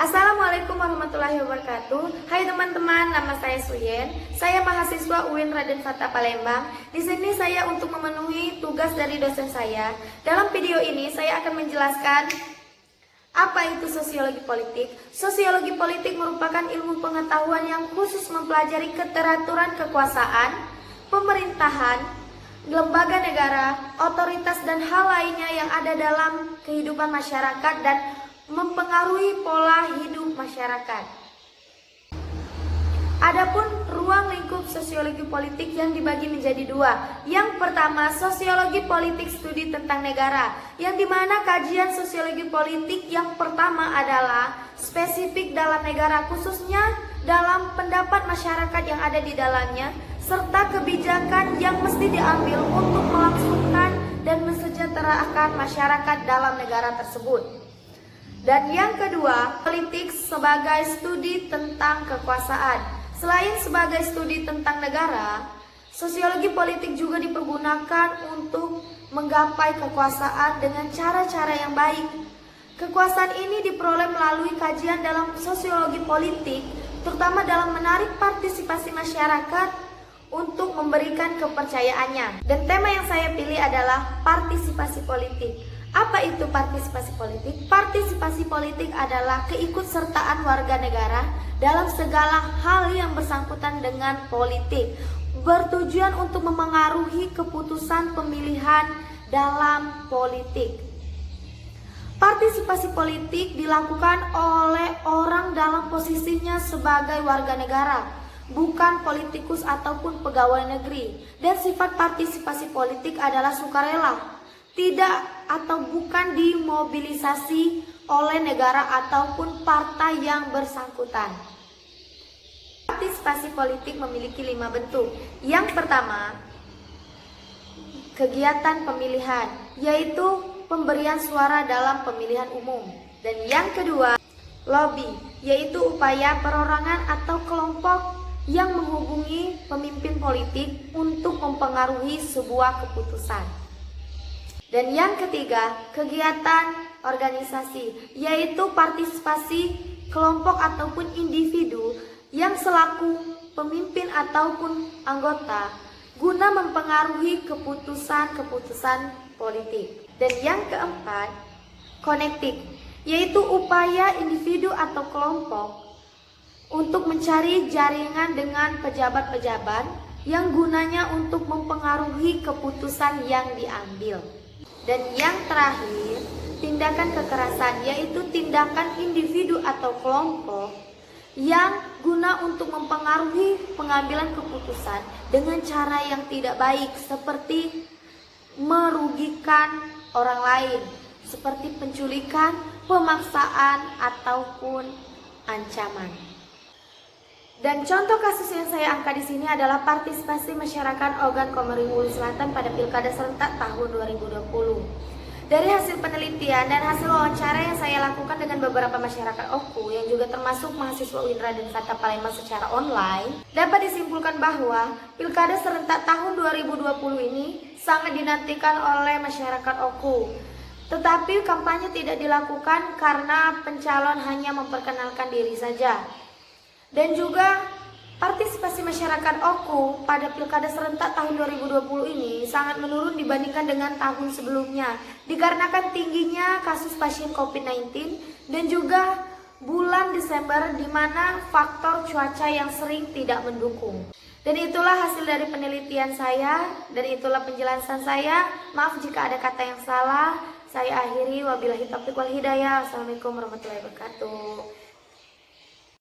Assalamualaikum warahmatullahi wabarakatuh. Hai teman-teman, nama saya Suyen. Saya mahasiswa UIN Raden Fatah Palembang. Di sini saya untuk memenuhi tugas dari dosen saya. Dalam video ini saya akan menjelaskan apa itu sosiologi politik. Sosiologi politik merupakan ilmu pengetahuan yang khusus mempelajari keteraturan kekuasaan, pemerintahan, lembaga negara, otoritas dan hal lainnya yang ada dalam kehidupan masyarakat dan mempengaruhi pola hidup masyarakat. Adapun ruang lingkup sosiologi politik yang dibagi menjadi dua. Yang pertama, sosiologi politik studi tentang negara, yang dimana kajian sosiologi politik yang pertama adalah spesifik dalam negara, khususnya dalam pendapat masyarakat yang ada di dalamnya, serta kebijakan yang mesti diambil untuk melangsungkan dan mensejahterakan masyarakat dalam negara tersebut. Dan yang kedua, politik sebagai studi tentang kekuasaan. Selain sebagai studi tentang negara, sosiologi politik juga dipergunakan untuk menggapai kekuasaan dengan cara-cara yang baik. Kekuasaan ini diperoleh melalui kajian dalam sosiologi politik, terutama dalam menarik partisipasi masyarakat untuk memberikan kepercayaannya. Dan tema yang saya pilih adalah partisipasi politik. Apa itu partisipasi politik? Partisipasi politik adalah keikutsertaan warga negara dalam segala hal yang bersangkutan dengan politik, bertujuan untuk memengaruhi keputusan pemilihan dalam politik. Partisipasi politik dilakukan oleh orang dalam posisinya sebagai warga negara, bukan politikus ataupun pegawai negeri. Dan sifat partisipasi politik adalah sukarela, tidak atau bukan dimobilisasi oleh negara ataupun partai yang bersangkutan. Partisipasi politik memiliki 5 bentuk. Yang pertama, kegiatan pemilihan, yaitu pemberian suara dalam pemilihan umum. Dan yang kedua, lobby, yaitu upaya perorangan atau kelompok yang menghubungi pemimpin politik untuk mempengaruhi sebuah keputusan. Dan yang ketiga, kegiatan organisasi, yaitu partisipasi kelompok ataupun individu yang selaku pemimpin ataupun anggota guna mempengaruhi keputusan-keputusan politik. Dan yang keempat, konektif, yaitu upaya individu atau kelompok untuk mencari jaringan dengan pejabat-pejabat yang gunanya untuk mempengaruhi keputusan yang diambil. Dan yang terakhir, tindakan kekerasan, yaitu tindakan individu atau kelompok yang guna untuk mempengaruhi pengambilan keputusan dengan cara yang tidak baik, seperti merugikan orang lain, seperti penculikan, pemaksaan, ataupun ancaman. Dan contoh kasus yang saya angkat di sini adalah partisipasi masyarakat Ogan Komering Ulu Selatan pada Pilkada serentak tahun 2020. Dari hasil penelitian dan hasil wawancara yang saya lakukan dengan beberapa masyarakat Oku yang juga termasuk mahasiswa UIN Raden Fatah Palembang secara online, dapat disimpulkan bahwa Pilkada serentak tahun 2020 ini sangat dinantikan oleh masyarakat Oku. Tetapi kampanye tidak dilakukan karena pencalon hanya memperkenalkan diri saja. Dan juga partisipasi masyarakat Oku pada Pilkada serentak tahun 2020 ini sangat menurun dibandingkan dengan tahun sebelumnya, dikarenakan tingginya kasus pasien COVID-19 dan juga bulan Desember di mana faktor cuaca yang sering tidak mendukung. Dan itulah hasil dari penelitian saya, dan itulah penjelasan saya. Maaf jika ada kata yang salah. Saya akhiri, wabillahi taufiq wal hidayah. Assalamualaikum warahmatullahi wabarakatuh.